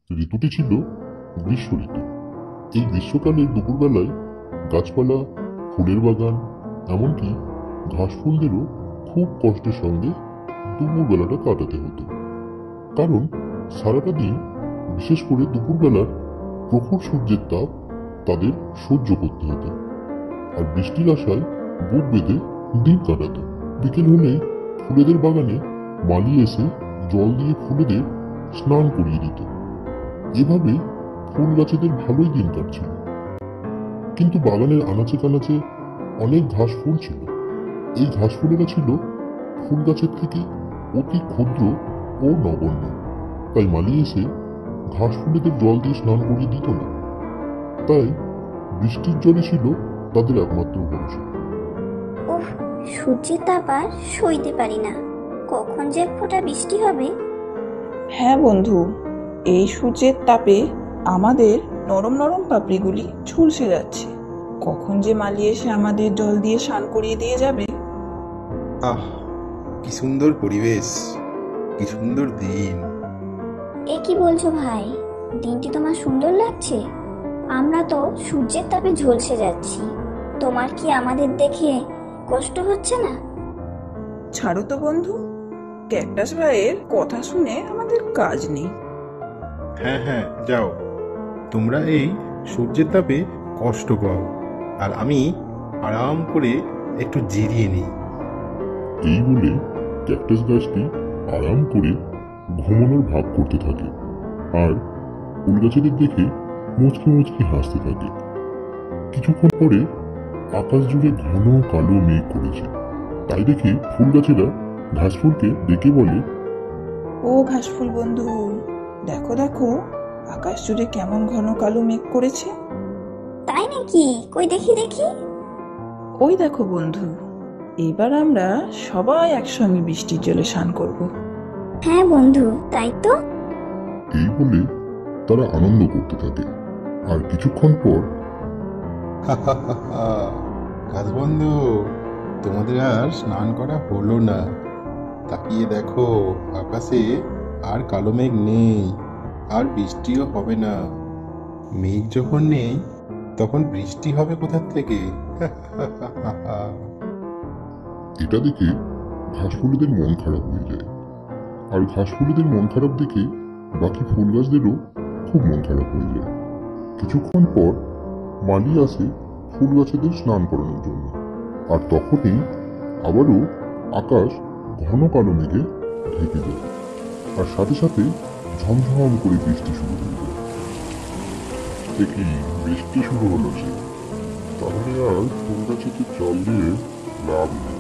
ঋতুটি ছিল গ্রীষ্ম ঋতু। এই গ্রীষ্মকালের দুপুরবেলায় গাছপালা, ফুলের বাগান, এমনকি ঘাস ফুলদেরও খুব কষ্টের সঙ্গে দুপুরবেলাটা কাটাতে হতো। কারণ সারাটা দিন, বিশেষ করে দুপুরবেলার প্রখর সূর্যের তাপ তাদের সহ্য করতে হতো। আর বৃষ্টির আশায় বুক বেঁধে দিন কাটাতো। বিকেল হলেই ফুলেদের বাগানে মালি এসে জল দিয়ে ফুলেদের স্নান করিয়ে দিত। এভাবে ফুল গাছেদের ভালোই দিন কাটছিল। কিন্তু বাগানের আনাচে কানাচে অনেক ঘাস ফুল ছিল। এই ঘাস ফুলেরা ছিল ফুল গাছের থেকে অতি ক্ষুদ্র ও নগণ্য। তাই মালি এসে ঘাস ফুলেদের জল দিয়ে স্নান করিয়ে দিত না। তাই বৃষ্টির জলই ছিল তাদের একমাত্র ভরসা। উফ, সূর্যের তাপ আর সইতে পারি না। কখন যে এক ফোঁটা বৃষ্টি হবে। হ্যাঁ বন্ধু, এই সূর্যের তাপে আমাদের নরম নরম পাপড়িগুলি ঝলসে যাচ্ছে। কখন যে মালি এসে আমাদের জল দিয়ে স্নান করিয়ে দিয়ে যাবে। আহ, কি সুন্দর পরিবেশ, কি সুন্দর দিন। এ কি বলছো ভাই? দিনটি তোমার সুন্দর লাগছে? আমরা তো সূর্যের তাপে ঝলসে যাচ্ছি। তোমার কি আমাদের দেখে কষ্ট হচ্ছে না? ছাড়ো তো বন্ধু, ক্যাকটাস ভাইয়ের কথা শুনে আমাদের কাজ নেই। হ্যাঁ হ্যাঁ, যাও, তোমরা এই সূর্যের তাপে কষ্ট পাও, আর আমি আরাম করে একটু জিরিয়ে নিই। এই বলে ক্যাকটাস গাছটি আরাম করে ঘুমানোর ভাব করতে থাকে, আর ফুল গাছেদের দেখে মুচকি মুচকি হাসতে থাকে। কিছুক্ষণ পরে আকাশ জুড়ে ঘন কালো মেঘ করেছে। তাই দেখে ফুল গাছেরা ঘাসফুলকে ডেকে বলে, ও ঘাসফুল বন্ধু, দেখো দেখো, আকাশ জুড়ে কেমন ঘন কালো মেঘ করেছে। তাই নাকি? কই দেখি দেখি। ওই দেখো বন্ধু, এবার আমরা সবাই একসঙ্গে বৃষ্টির জলে স্নান করব। হ্যাঁ বন্ধু, তাই তো। এই বলে তারা আনন্দ করতে থাকে। আর কিছুক্ষণ পর কাজ বন্ধ, তোমাদের আর স্নান করা হলো না। তাকিয়ে দেখো, আকাশে আর কালো মেঘ নেই, আর বৃষ্টিও হবে না। মেঘ যখন নেই, তখন বৃষ্টি হবে কোথার থেকে? এটা দেখে ঘাসফুলেদের মন খারাপ হয়ে যায়। আর ঘাসফুলেদের মন খারাপ দেখে বাকি ফুল গাছদেরও খুব মন খারাপ হয়ে যায়। কিছুক্ষণ পর মালি আসে ফুল গাছেদের স্নান করানোর জন্য। আর তখনই আবারও আকাশ ঘন কালো মেঘে ঢেকে যায়, আর সাথে সাথে ঝমঝম করে বৃষ্টি শুরু হয়ে যায়। দেখি বৃষ্টি শুরু হলো যে, তাহলে আর ফুল গাছেতে জল দিয়ে লাভ নেই,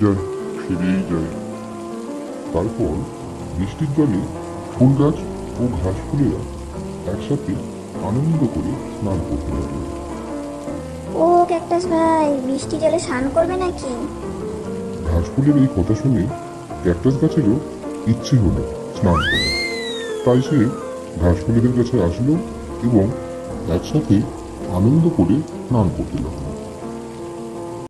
যাই ফিরেই যায়। তারপর বৃষ্টির জলে ফুল গাছ ও ঘাস ফুলেরা একসাথে আনন্দ করে স্নান করতে লাগলো। ও ক্যাকটাস ভাই, বৃষ্টি জলে স্নান করবে নাকি? ঘাস ফুলের এই কথা শুনে ক্যাকটাস গাছেরও ইচ্ছে হলো স্নান করার। তাই সে ঘাস ফুলেদের কাছে আসলো এবং একসাথে আনন্দ করে স্নান করতে লাগলো।